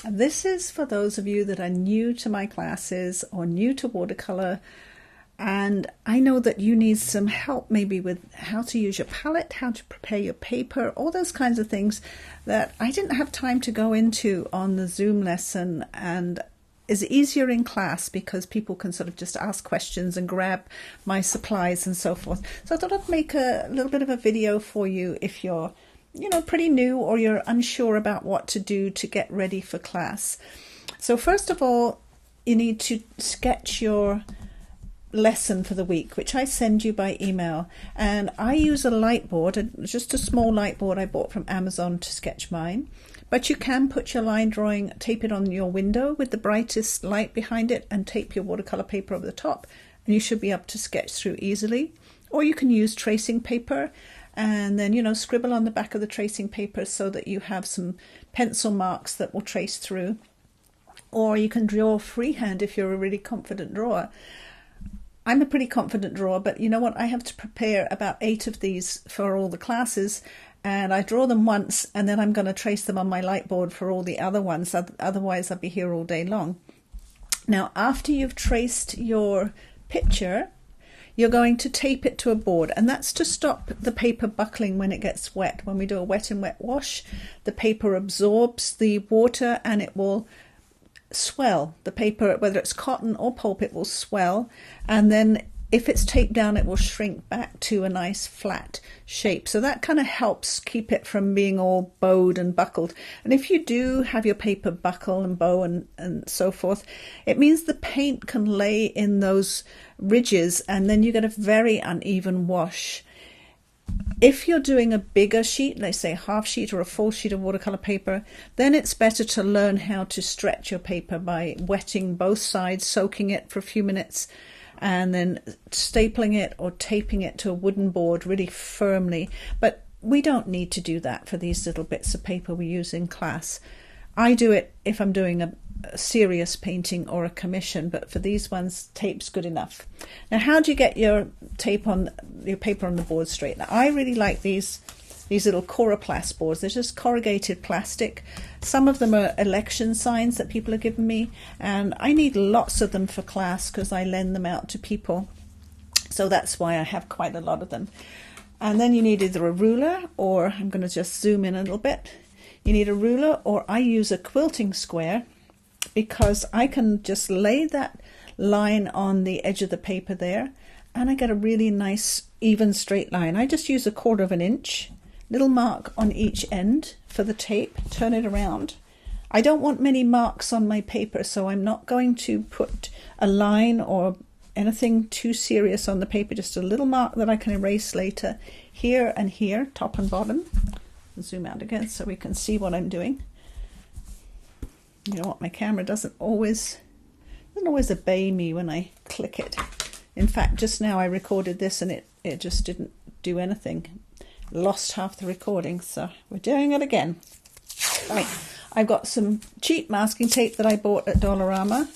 This is for those of you that are new to my classes or new to watercolor, and I know that you need some help maybe with how to use your palette, how to prepare your paper, all those kinds of things that I didn't have time to go into on the Zoom lesson, and is easier in class because people can sort of just ask questions and grab my supplies and so forth. So I thought I'd make a little bit of a video for you if you're pretty new or you're unsure about what to do to get ready for class. So first of all, you need to sketch your lesson for the week, which I send you by email. And I use a light board, just a small light board I bought from Amazon to sketch mine. But you can put your line drawing, tape it on your window with the brightest light behind it and tape your watercolor paper over the top, and you should be able to sketch through easily. Or you can use tracing paper and then, scribble on the back of the tracing paper so that you have some pencil marks that will trace through. Or you can draw freehand if you're a really confident drawer. I'm a pretty confident drawer, but you know what? I have to prepare about 8 of these for all the classes, and I draw them once and then I'm going to trace them on my light board for all the other ones. Otherwise, I'll be here all day long. Now, after you've traced your picture, you're going to tape it to a board, and that's to stop the paper buckling when it gets wet. When we do a wet and wet wash, the paper absorbs the water and it will swell. The paper, whether it's cotton or pulp, it will swell, and then if it's taped down, it will shrink back to a nice flat shape. So that kind of helps keep it from being all bowed and buckled. And if you do have your paper buckle and bow and so forth, it means the paint can lay in those ridges and then you get a very uneven wash. If you're doing a bigger sheet, let's say a half sheet or a full sheet of watercolor paper, then it's better to learn how to stretch your paper by wetting both sides, soaking it for a few minutes, and then stapling it or taping it to a wooden board really firmly. But we don't need to do that for these little bits of paper we use in class. I do it if I'm doing a serious painting or a commission, but for these ones, tape's good enough. Now, how do you get your paper on the board straight? Now, I really like these little Coroplast boards. They're just corrugated plastic. Some of them are election signs that people have given me, and I need lots of them for class because I lend them out to people. So that's why I have quite a lot of them. And then you need either a ruler, or I'm going to just zoom in a little bit. You need a ruler, or I use a quilting square because I can just lay that line on the edge of the paper there and I get a really nice even straight line. I just use 1/4 inch, little mark on each end for the tape, turn it around. I don't want many marks on my paper, so I'm not going to put a line or anything too serious on the paper, just a little mark that I can erase later, here and here, top and bottom. Zoom out again so we can see what I'm doing. You know what, my camera doesn't always obey me when I click it. In fact, just now I recorded this and it just didn't do anything. Lost half the recording, so we're doing it again. Right, I've got some cheap masking tape that I bought at Dollarama.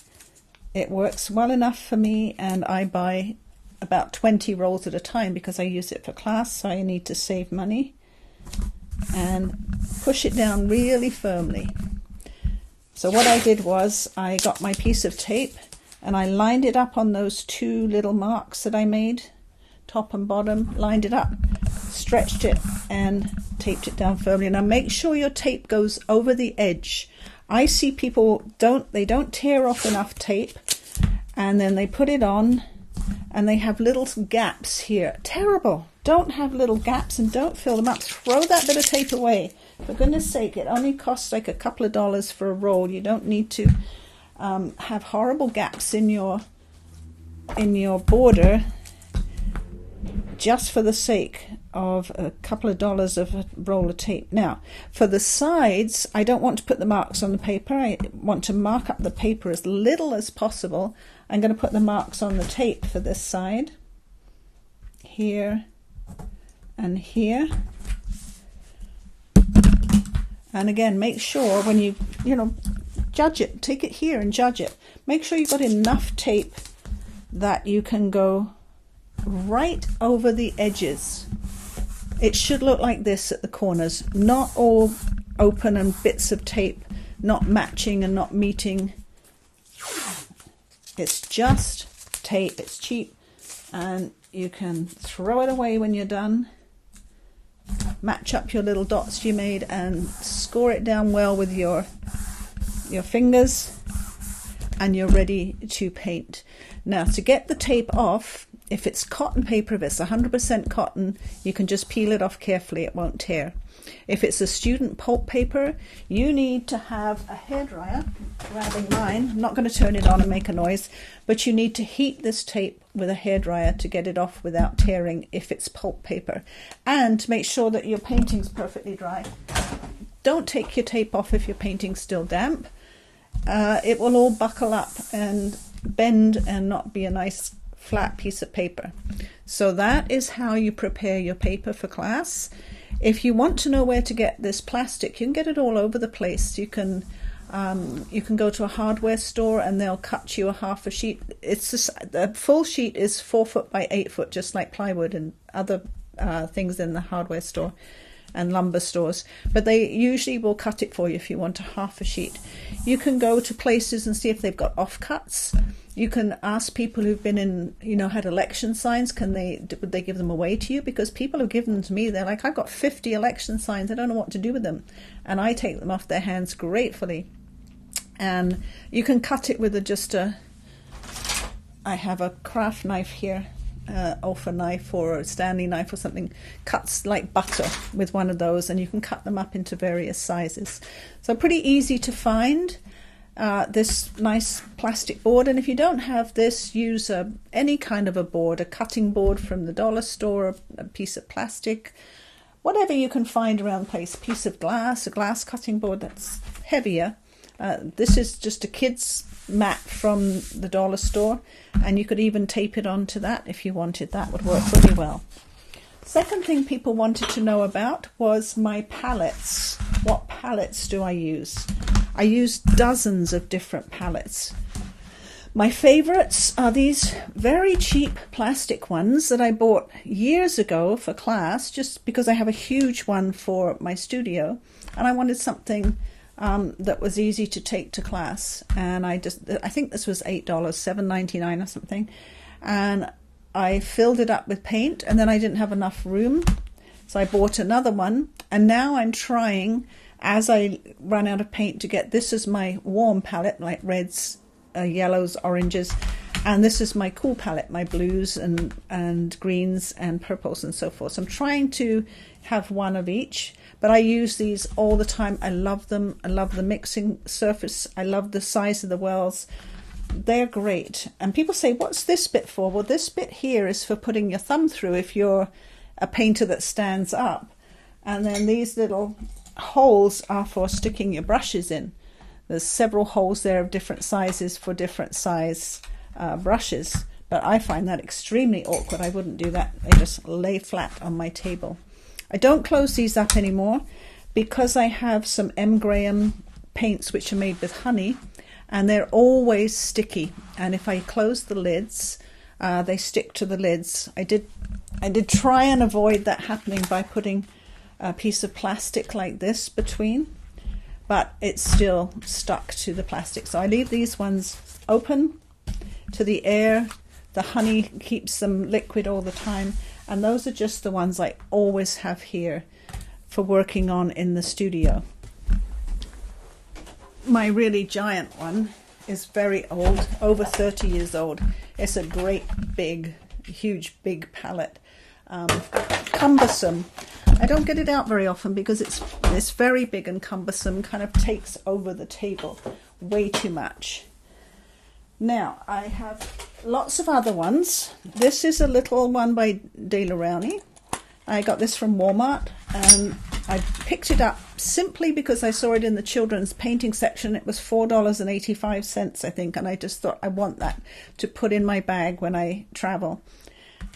It works well enough for me, and I buy about 20 rolls at a time because I use it for class, so I need to save money. And push it down really firmly. So what I did was I got my piece of tape and I lined it up on those 2 little marks that I made, top and bottom, lined it up, stretched it and taped it down firmly. Now make sure your tape goes over the edge. I see people they don't tear off enough tape and then they put it on and they have little gaps here. Terrible. Don't have little gaps and don't fill them up. Throw that bit of tape away. For goodness sake, it only costs like a couple of dollars for a roll. You don't need to have horrible gaps in your border just for the sake of a couple of dollars of a roll of tape. Now, for the sides, I don't want to put the marks on the paper. I want to mark up the paper as little as possible. I'm going to put the marks on the tape for this side, here and here. And again, make sure when you judge it, take it here and judge it. Make sure you've got enough tape that you can go right over the edges. It should look like this at the corners, not all open and bits of tape not matching and not meeting. It's just tape. It's cheap, and you can throw it away when you're done. Match up your little dots you made and score it down well with your fingers, and you're ready to paint. Now, to get the tape off, if it's cotton paper, if it's 100% cotton, you can just peel it off carefully, it won't tear. If it's a student pulp paper, you need to have a hairdryer. Grabbing mine, I'm not going to turn it on and make a noise, but you need to heat this tape with a hairdryer to get it off without tearing if it's pulp paper. And to make sure that your painting's perfectly dry. Don't take your tape off if your painting's still damp. It will all buckle up and bend and not be a nice flat piece of paper. So that is how you prepare your paper for class. If you want to know where to get this plastic, you can get it all over the place. You can go to a hardware store and they'll cut you a half a sheet. The full sheet is 4 foot by 8 foot, just like plywood and other things in the hardware store and lumber stores, but they usually will cut it for you if you want a half a sheet. You can go to places and see if they've got offcuts. You can ask people who've been in, had election signs, would they give them away to you? Because people have given them to me. They're like, I've got 50 election signs, I don't know what to do with them. And I take them off their hands gratefully. And you can cut it with I have a craft knife here, Alpha knife or a Stanley knife or something, cuts like butter with one of those, and you can cut them up into various sizes. So pretty easy to find. This nice plastic board, and if you don't have this, use any kind of a board, a cutting board from the dollar store, a piece of plastic, whatever you can find around the place, a piece of glass, a glass cutting board that's heavier. This is just a kid's mat from the dollar store, and you could even tape it onto that if you wanted. That would work really well. Second thing people wanted to know about was my palettes. What palettes do I use? I use dozens of different palettes. My favorites are these very cheap plastic ones that I bought years ago for class, just because I have a huge one for my studio, and I wanted something that was easy to take to class. And I think this was $8, $7.99 or something, and I filled it up with paint, and then I didn't have enough room, so I bought another one, and now I'm trying, as I run out of paint, to get this as my warm palette, like reds, yellows, oranges, and this is my cool palette, my blues and greens and purples and so forth. So I'm trying to have one of each, but I use these all the time. I love them. I love the mixing surface. I love the size of the wells. They're great. And people say, what's this bit for? Well, this bit here is for putting your thumb through if you're a painter that stands up. And then these little holes are for sticking your brushes in. There's several holes there of different sizes for different size brushes, but I find that extremely awkward. I wouldn't do that. They just lay flat on my table. I don't close these up anymore because I have some M. Graham paints which are made with honey, and they're always sticky, and if I close the lids, they stick to the lids. I did try and avoid that happening by putting a piece of plastic like this between, but it's still stuck to the plastic. So I leave these ones open to the air. The honey keeps them liquid all the time, and those are just the ones I always have here for working on in the studio. My really giant one is very old, over 30 years old. It's a great big, huge, big palette. Cumbersome. I don't get it out very often because it's very big and cumbersome, kind of takes over the table way too much. Now, I have lots of other ones. This is a little one by De La Rowney. I got this from Walmart, and I picked it up simply because I saw it in the children's painting section. It was $4.85, I think, and I just thought I want that to put in my bag when I travel.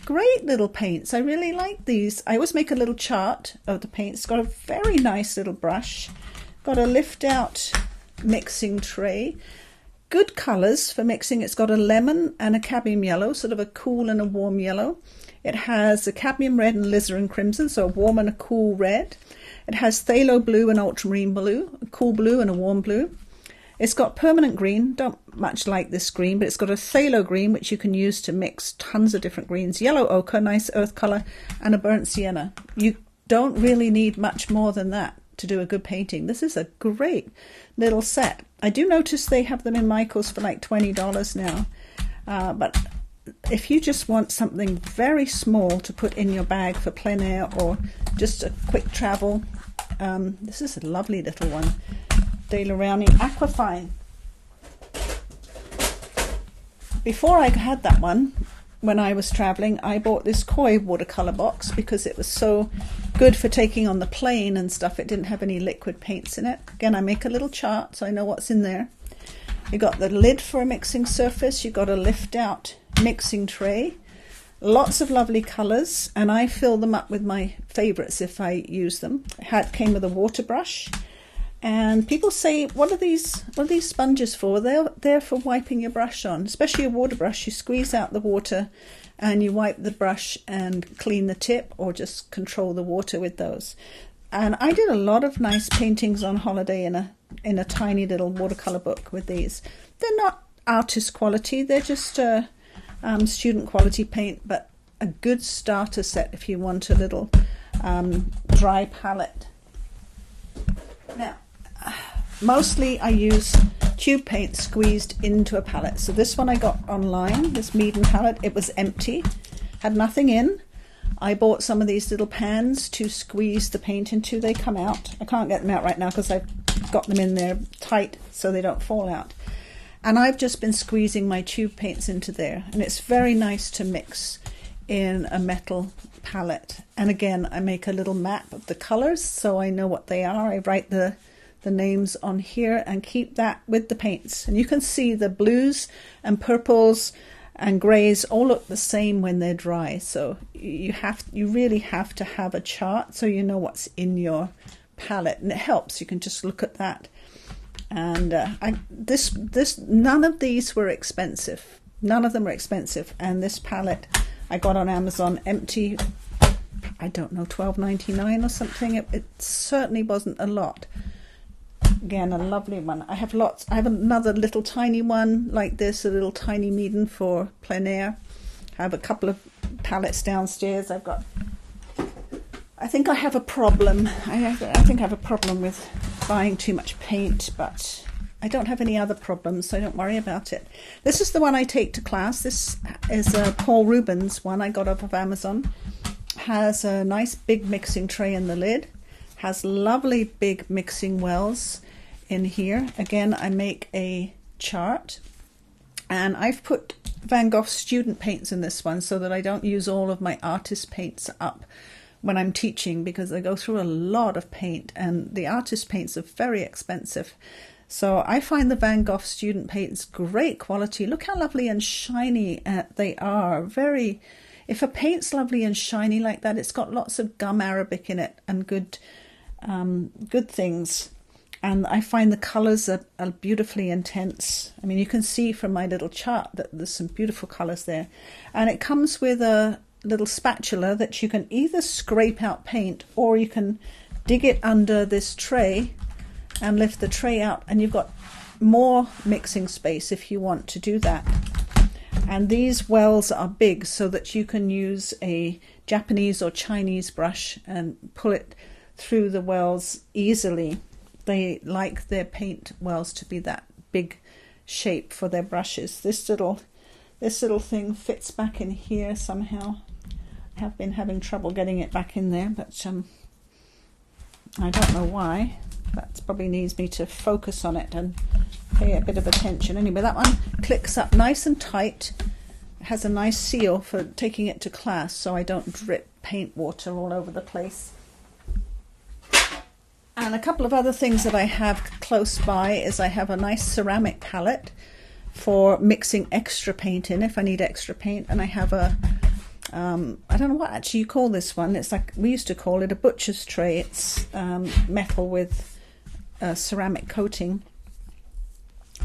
Great little paints. I really like these. I always make a little chart of the paints. It's got a very nice little brush. Got a lift out mixing tray. Good colours for mixing. It's got a lemon and a cadmium yellow, sort of a cool and a warm yellow. It has a cadmium red and alizarin crimson, so a warm and a cool red. It has phthalo blue and ultramarine blue, a cool blue and a warm blue. It's got permanent green, don't much like this green, but it's got a phthalo green, which you can use to mix tons of different greens. Yellow ochre, nice earth colour, and a burnt sienna. You don't really need much more than that to do a good painting. This is a great little set. I do notice they have them in Michael's for like $20 now, but if you just want something very small to put in your bag for plein air or just a quick travel, this is a lovely little one. De Lorani Aquafine. Before I had that one, when I was traveling, I bought this Koi watercolor box because it was so good for taking on the plane and stuff. It didn't have any liquid paints in it. Again, I make a little chart so I know what's in there. You got the lid for a mixing surface. You got a lift out mixing tray. Lots of lovely colors, and I fill them up with my favorites if I use them. It came with a water brush. And people say, what are these sponges for? They're there for wiping your brush on, especially a water brush. You squeeze out the water and you wipe the brush and clean the tip, or just control the water with those. And I did a lot of nice paintings on holiday in a tiny little watercolor book with these. They're not artist quality, they're just student quality paint, but a good starter set if you want a little dry palette. Now, mostly I use tube paint squeezed into a palette. So this one I got online, this Meaden palette. It was empty, had nothing in. I bought some of these little pans to squeeze the paint into. They come out. I can't get them out right now because I've got them in there tight so they don't fall out. And I've just been squeezing my tube paints into there. And it's very nice to mix in a metal palette. And again, I make a little map of the colors so I know what they are. I write the names on here and keep that with the paints. And you can see the blues and purples and greys all look the same when they're dry. So you really have to have a chart so you know what's in your palette, and it helps. You can just look at that. And none of these were expensive. None of them were expensive. And this palette I got on Amazon empty. I don't know, $12.99 or something. It certainly wasn't a lot. Again, a lovely one. I have lots. I have another little tiny one like this, a little tiny Meaden for plein air. I have a couple of palettes downstairs. I think I have a problem. I think I have a problem with buying too much paint, but I don't have any other problems, so don't worry about it. This is the one I take to class. This is a Paul Rubens one I got off of Amazon. Has a nice big mixing tray in the lid. Has lovely big mixing wells in here. Again, I make a chart, and I've put Van Gogh student paints in this one so that I don't use all of my artist paints up when I'm teaching, because I go through a lot of paint and the artist paints are very expensive. So I find the Van Gogh student paints great quality. Look how lovely and shiny they are. If a paint's lovely and shiny like that, it's got lots of gum arabic in it and good things. And I find the colours are beautifully intense. I mean, you can see from my little chart that there's some beautiful colours there. And it comes with a little spatula that you can either scrape out paint, or you can dig it under this tray and lift the tray out, and you've got more mixing space if you want to do that. And these wells are big so that you can use a Japanese or Chinese brush and pull it through the wells easily. They like their paint wells to be that big shape for their brushes. This little thing fits back in here somehow. I have been having trouble getting it back in there, but I don't know why. That probably needs me to focus on it and pay a bit of attention. Anyway, that one clicks up nice and tight. It has a nice seal for taking it to class so I don't drip paint water all over the place. And a couple of other things that I have close by is I have a nice ceramic palette for mixing extra paint in if I need extra paint. And I have a I don't know what actually you call this one. It's like, we used to call it a butcher's tray. It's metal with ceramic coating,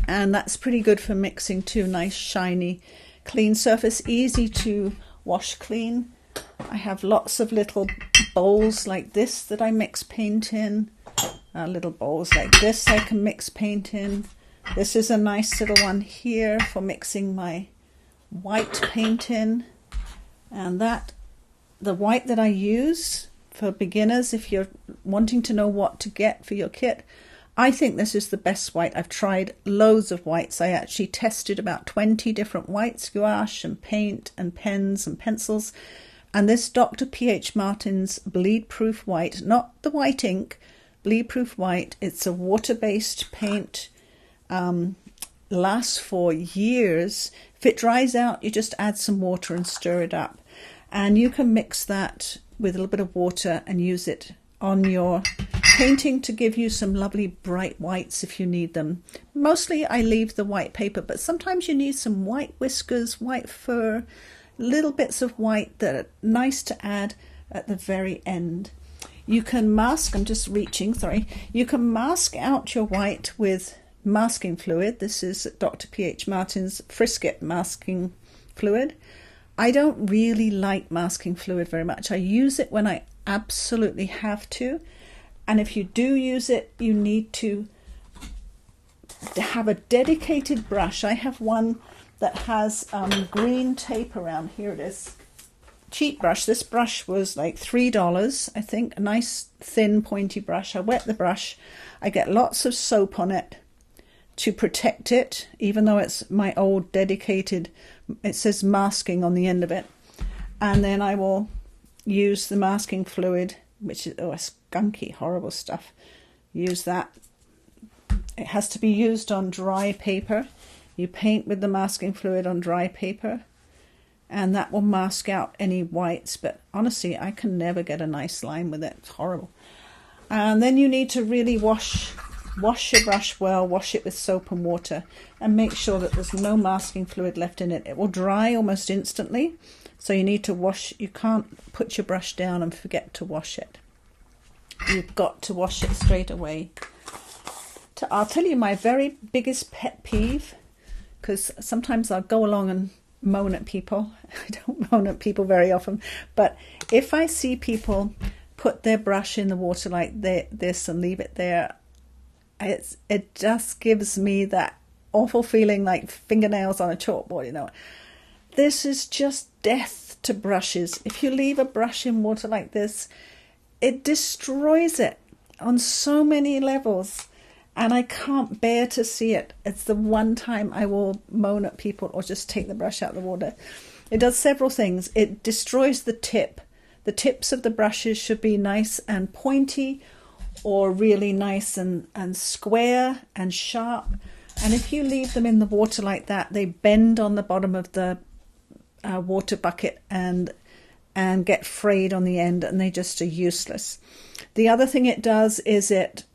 and that's pretty good for mixing too. Nice shiny clean surface, easy to wash clean. I have lots of little bowls like this that I mix paint in. Little bowls like this I can mix paint in. This is a nice little one here for mixing my white paint in. And the white that I use for beginners, if you're wanting to know what to get for your kit, I think this is the best white. I've tried loads of whites. I actually tested about 20 different whites, gouache and paint and pens and pencils. And this Dr. P.H. Martin's bleed proof white, not the white ink, bleed proof white. It's a water-based paint, lasts for years. If it dries out, you just add some water and stir it up. And you can mix that with a little bit of water and use it on your painting to give you some lovely bright whites if you need them. Mostly I leave the white paper, but sometimes you need some white whiskers, white fur, little bits of white that are nice to add at the very end. You can mask, I'm just reaching, sorry. You can mask out your white with masking fluid. This is Dr. P.H. Martin's Frisket masking fluid. I don't really like masking fluid very much. I use it when I absolutely have to. And if you do use it, you need to have a dedicated brush. I have one that has green tape around. Here it is. Cheap brush. This brush was like $3, I think. A nice thin pointy brush. I wet the brush. I get lots of soap on it to protect it, even though it's my old dedicated, it says masking on the end of it. And then I will use the masking fluid, which is skunky, horrible stuff. Use that. It has to be used on dry paper. You paint with the masking fluid on dry paper, and that will mask out any whites. But honestly, I can never get a nice line with it. It's horrible. And then you need to really wash your brush well, wash it with soap and water, and make sure that there's no masking fluid left in it. It will dry almost instantly, so you need to wash. You can't put your brush down and forget to wash it. You've got to wash it straight away. I'll tell you my very biggest pet peeve, because sometimes I'll go along and moan at people. I don't moan at people very often, but if I see people put their brush in the water like this and leave it there, it just gives me that awful feeling like fingernails on a chalkboard, you know. This is just death to brushes. If you leave a brush in water like this, it destroys it on so many levels, and I can't bear to see it. It's the one time I will moan at people or just take the brush out of the water. It does several things. It destroys the tip. The tips of the brushes should be nice and pointy, or really nice and square and sharp. And if you leave them in the water like that, they bend on the bottom of the water bucket and get frayed on the end, and they just are useless. The other thing it does is it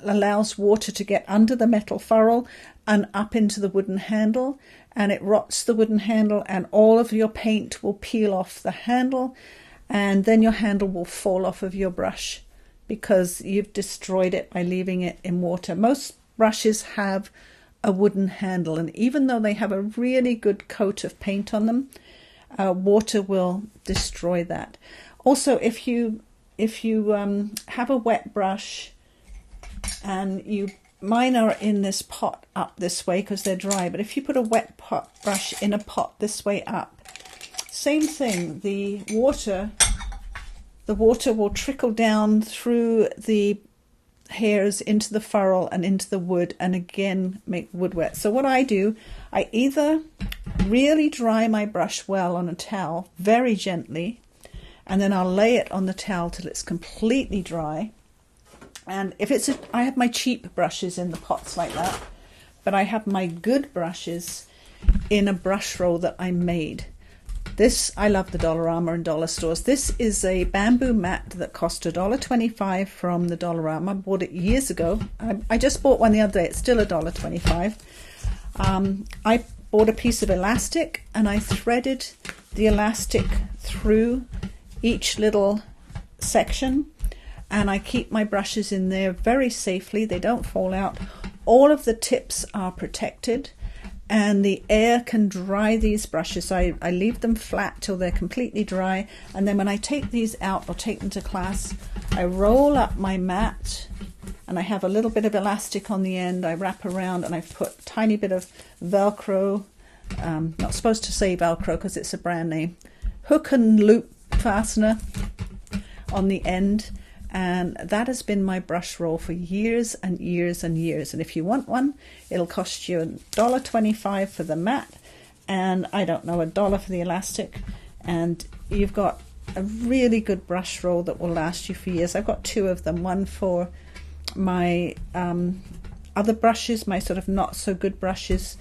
allows water to get under the metal ferrule and up into the wooden handle, and it rots the wooden handle, and all of your paint will peel off the handle, and then your handle will fall off of your brush because you've destroyed it by leaving it in water. Most brushes have a wooden handle, and even though they have a really good coat of paint on them, water will destroy that. Also, if you have a wet brush, and mine are in this pot up this way because they're dry, but if you put a wet brush in a pot this way up, same thing, the water will trickle down through the hairs into the furrow and into the wood, and again make wood wet. So what I do, I either really dry my brush well on a towel very gently, and then I'll lay it on the towel till it's completely dry. And if I have my cheap brushes in the pots like that, but I have my good brushes in a brush roll that I made. This, I love the Dollarama and dollar stores. This is a bamboo mat that cost $1.25 from the Dollarama. I bought it years ago. I just bought one the other day. It's still $1.25. I bought a piece of elastic, and I threaded the elastic through each little section, and I keep my brushes in there very safely. They don't fall out. All of the tips are protected, and the air can dry these brushes. I leave them flat till they're completely dry, and then when I take these out or take them to class, I roll up my mat, and I have a little bit of elastic on the end. I wrap around and I put a tiny bit of Velcro, not supposed to say Velcro because it's a brand name, hook and loop fastener on the end, and that has been my brush roll for years and years and years. And if you want one, it'll cost you $1.25 for the mat, and I don't know, $1 for the elastic, and you've got a really good brush roll that will last you for years. I've got two of them, one for my other brushes, my sort of not so good brushes,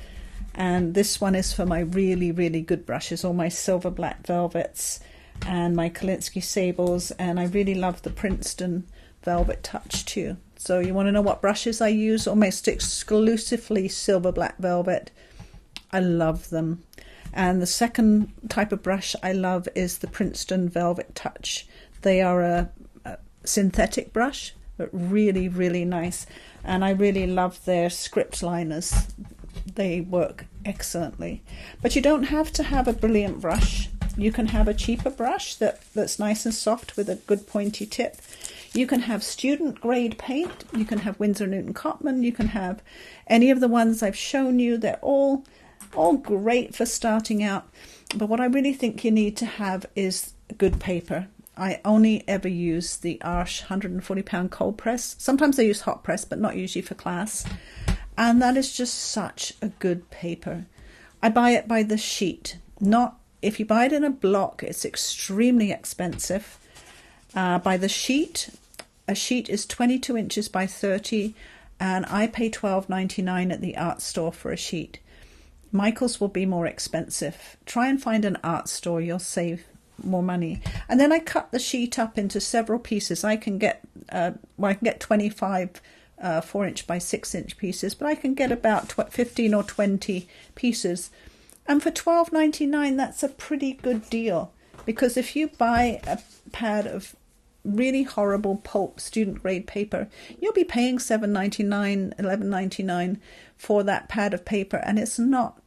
and this one is for my really, really good brushes, all my silver black velvets and my Kolinsky sables, and I really love the Princeton Velvet Touch too. So you want to know what brushes I use? Almost exclusively silver black velvet. I love them. And the second type of brush I love is the Princeton Velvet Touch. They are a synthetic brush, but really, really nice. And I really love their script liners. They work excellently. But you don't have to have a brilliant brush. You can have a cheaper brush that's nice and soft with a good pointy tip. You can have student grade paint. You can have Winsor Newton Cotman. You can have any of the ones I've shown you. They're all great for starting out. But what I really think you need to have is good paper. I only ever use the Arches 140-pound cold press. Sometimes I use hot press, but not usually for class. And that is just such a good paper. I buy it by the sheet. If you buy it in a block, it's extremely expensive. By the sheet, a sheet is 22 inches by 30, and I pay $12.99 at the art store for a sheet. Michael's will be more expensive. Try and find an art store, you'll save more money. And then I cut the sheet up into several pieces. I can get 25 4-inch by 6-inch pieces, but I can get about 15 or 20 pieces. And for $12.99, that's a pretty good deal, because if you buy a pad of really horrible pulp student grade paper, you'll be paying $7.99, $11.99 for that pad of paper, and it's not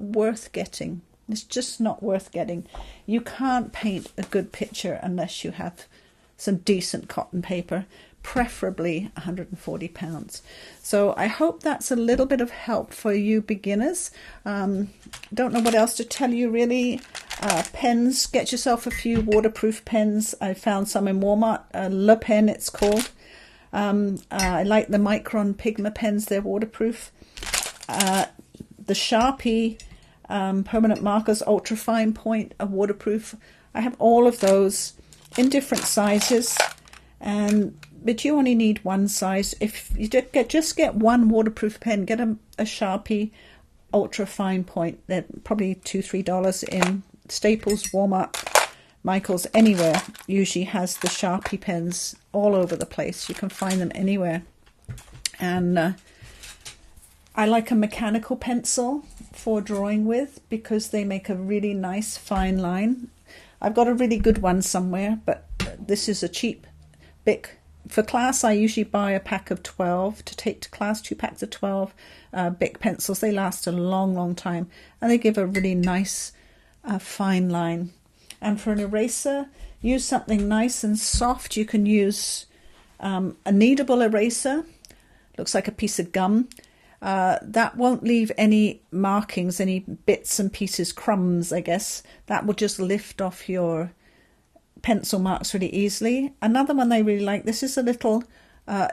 worth getting. It's just not worth getting. You can't paint a good picture unless you have some decent cotton paper, preferably 140 pounds. So I hope that's a little bit of help for you beginners. Don't know what else to tell you really. Pens, get yourself a few waterproof pens. I found some in Walmart, Le Pen it's called. I like the Micron Pigma pens, they're waterproof. The Sharpie permanent markers, ultra fine point, are waterproof. I have all of those in different sizes, but you only need one size. If you just get one waterproof pen, get a Sharpie ultra fine point. They're probably $2-3 in Staples, Walmart, Michael's, anywhere. Usually has the Sharpie pens all over the place. You can find them anywhere. And I like a mechanical pencil for drawing with, because they make a really nice fine line. I've got a really good one somewhere, but this is a cheap Bic. For class, I usually buy a pack of 12 to take to class, 2 packs of 12 Bic pencils. They last a long, long time, and they give a really nice fine line. And for an eraser, use something nice and soft. You can use a kneadable eraser. Looks like a piece of gum. That won't leave any markings, any bits and pieces, crumbs, I guess. That will just lift off your pencil marks really easily. Another one I really like, this is a little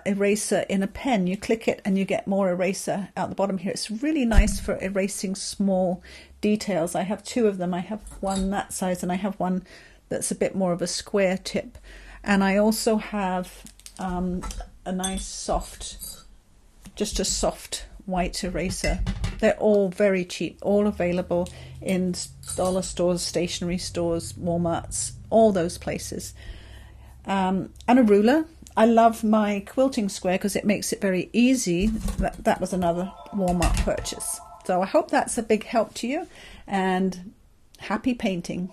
eraser in a pen. You click it and you get more eraser out the bottom here. It's really nice for erasing small details. I have 2 of them. I have one that size and I have one that's a bit more of a square tip. And I also have a nice soft, just a soft white eraser. They're all very cheap, all available in dollar stores, stationery stores, Walmarts, all those places. And a ruler. I love my quilting square because it makes it very easy. That was another Walmart purchase. So I hope that's a big help to you, and happy painting.